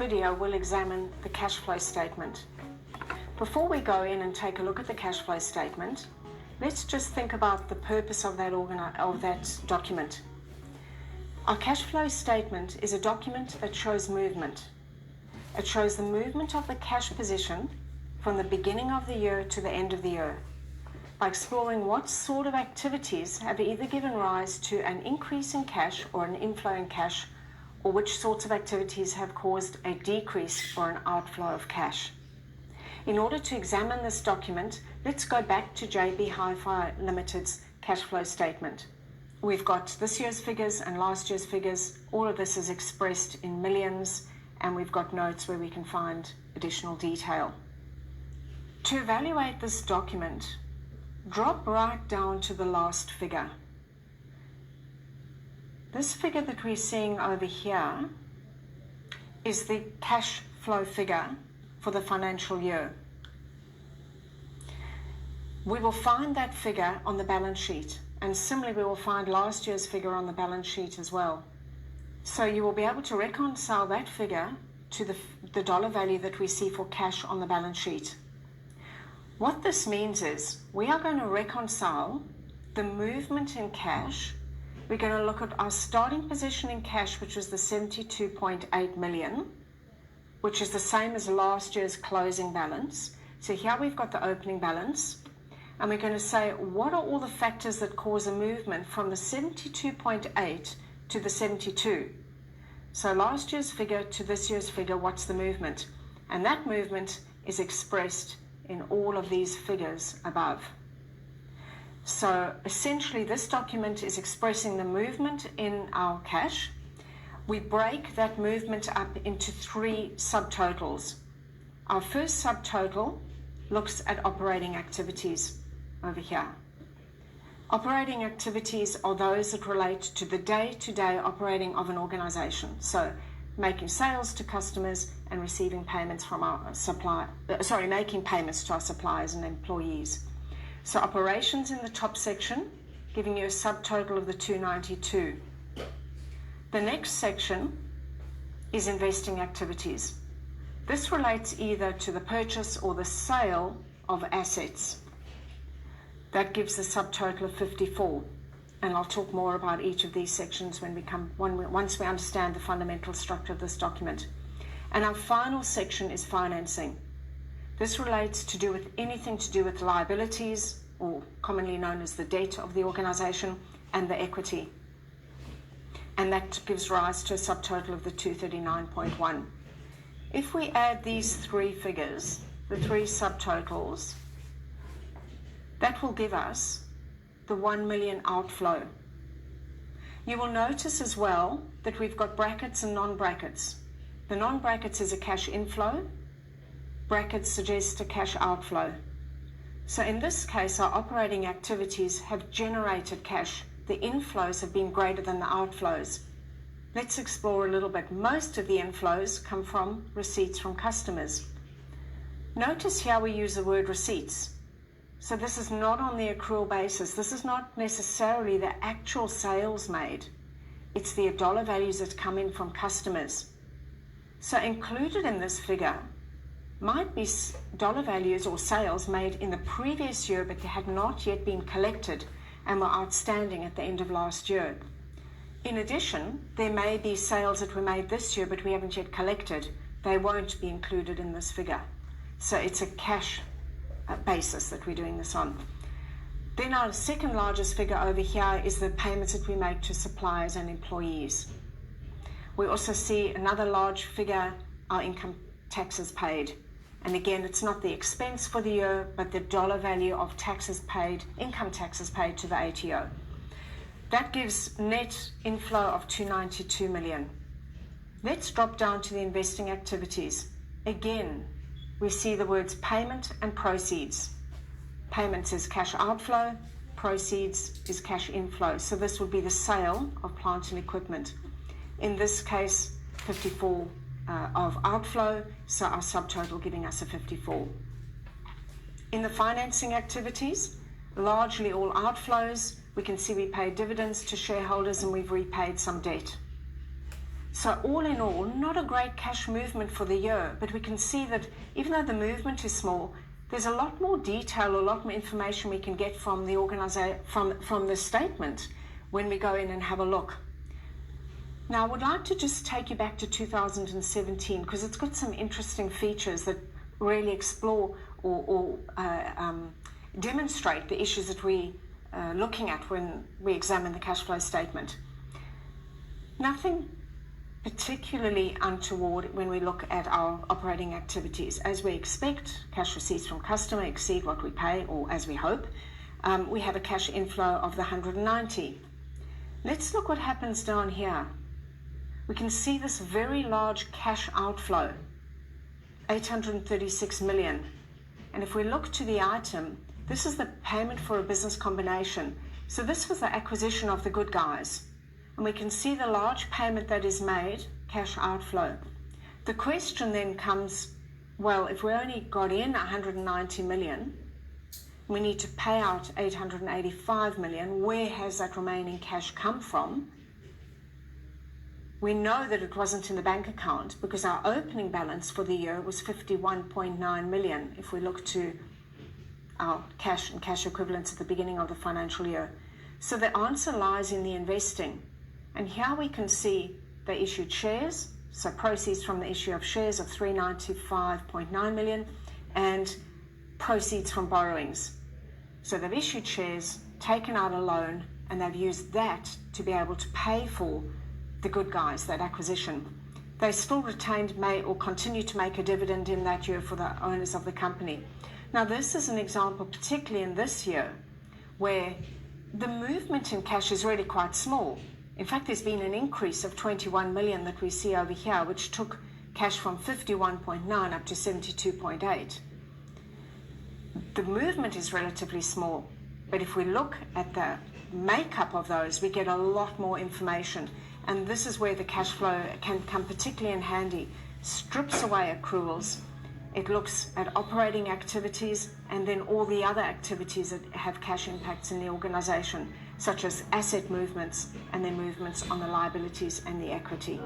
video, we'll examine the cash flow statement. Before we go in and take a look at the cash flow statement, let's just think about the purpose of that document. Our cash flow statement is a document that shows movement. It shows the movement of the cash position from the beginning of the year to the end of the year, by exploring what sort of activities have either given rise to an increase in cash or an inflow in cash, or which sorts of activities have caused a decrease or an outflow of cash. In order to examine this document, let's go back to JB Hi-Fi Limited's cash flow statement. We've got this year's figures and last year's figures. All of this is expressed in millions, and we've got notes where we can find additional detail. To evaluate this document, drop right down to the last figure. This figure that we're seeing over here is the cash flow figure for the financial year. We will find that figure on the balance sheet, and similarly we will find last year's figure on the balance sheet as well. So you will be able to reconcile that figure to the dollar value that we see for cash on the balance sheet. What this means is we are going to reconcile the movement in cash. We're going to look at our starting position in cash, which was the 72.8 million, which is the same as last year's closing balance. So here we've got the opening balance, and we're going to say, what are all the factors that cause a movement from the 72.8 to the 72? So last year's figure to this year's figure, what's the movement? And that movement is expressed in all of these figures above. So essentially this document is expressing the movement in our cash. We break that movement up into three subtotals. Our first subtotal looks at operating activities over here. Operating activities are those that relate to the day-to-day operating of an organization. So making sales to customers and receiving payments from our making payments to our suppliers and employees. So operations in the top section, giving you a subtotal of the 292. The next section is investing activities. This relates either to the purchase or the sale of assets. That gives a subtotal of 54. And I'll talk more about each of these sections once we understand the fundamental structure of this document. And our final section is financing. This relates to anything to do with liabilities, or commonly known as the debt of the organization, and the equity. And that gives rise to a subtotal of the 239.1. If we add these three figures, the three subtotals, that will give us the 1 million outflow. You will notice as well that we've got brackets and non-brackets. The non-brackets is a cash inflow. Brackets suggest a cash outflow. So in this case, our operating activities have generated cash. The inflows have been greater than the outflows. Let's explore a little bit. Most of the inflows come from receipts from customers. Notice here we use the word receipts. So this is not on the accrual basis. This is not necessarily the actual sales made. It's the dollar values that come in from customers. So included in this figure might be dollar values or sales made in the previous year, but they had not yet been collected and were outstanding at the end of last year. In addition, there may be sales that were made this year, but we haven't yet collected. They won't be included in this figure. So it's a cash basis that we're doing this on. Then our second largest figure over here is the payments that we make to suppliers and employees. We also see another large figure, our income taxes paid. And again, it's not the expense for the year, but the dollar value of taxes paid, income taxes paid to the ATO. That gives net inflow of 292 million. Let's drop down to the investing activities. Again, we see the words payment and proceeds. Payments is cash outflow, proceeds is cash inflow. So this would be the sale of plant and equipment. In this case, 54 of outflow, so our subtotal giving us a 54. In the financing activities, largely all outflows. We can see we paid dividends to shareholders and we've repaid some debt. So all in all, not a great cash movement for the year, but we can see that even though the movement is small, there's a lot more detail, a lot more information we can get from the from the statement when we go in and have a look. Now, I would like to just take you back to 2017 because it's got some interesting features that really explore or demonstrate the issues that we're looking at when we examine the cash flow statement. Nothing particularly untoward when we look at our operating activities. As we expect, cash receipts from customer exceed what we pay, or as we hope. We have a cash inflow of the 190. Let's look what happens down here. We can see this very large cash outflow, 836 million. And if we look to the item, this is the payment for a business combination. So this was the acquisition of The Good Guys. And we can see the large payment that is made, cash outflow. The question then comes, well, if we only got in 190 million, we need to pay out 885 million. Where has that remaining cash come from? We know that it wasn't in the bank account because our opening balance for the year was 51.9 million. If we look to our cash and cash equivalents at the beginning of the financial year. So the answer lies in the investing. And here we can see they issued shares, so proceeds from the issue of shares of 395.9 million and proceeds from borrowings. So they've issued shares, taken out a loan, and they've used that to be able to pay for The Good Guys, that acquisition. They still retained, may or continue to make a dividend in that year for the owners of the company. Now this is an example, particularly in this year, where the movement in cash is really quite small. In fact, there's been an increase of 21 million that we see over here, which took cash from 51.9 up to 72.8. The movement is relatively small, but if we look at the makeup of those, we get a lot more information. And this is where the cash flow can come particularly in handy. Strips away accruals. It looks at operating activities and then all the other activities that have cash impacts in the organization, such as asset movements and then movements on the liabilities and the equity.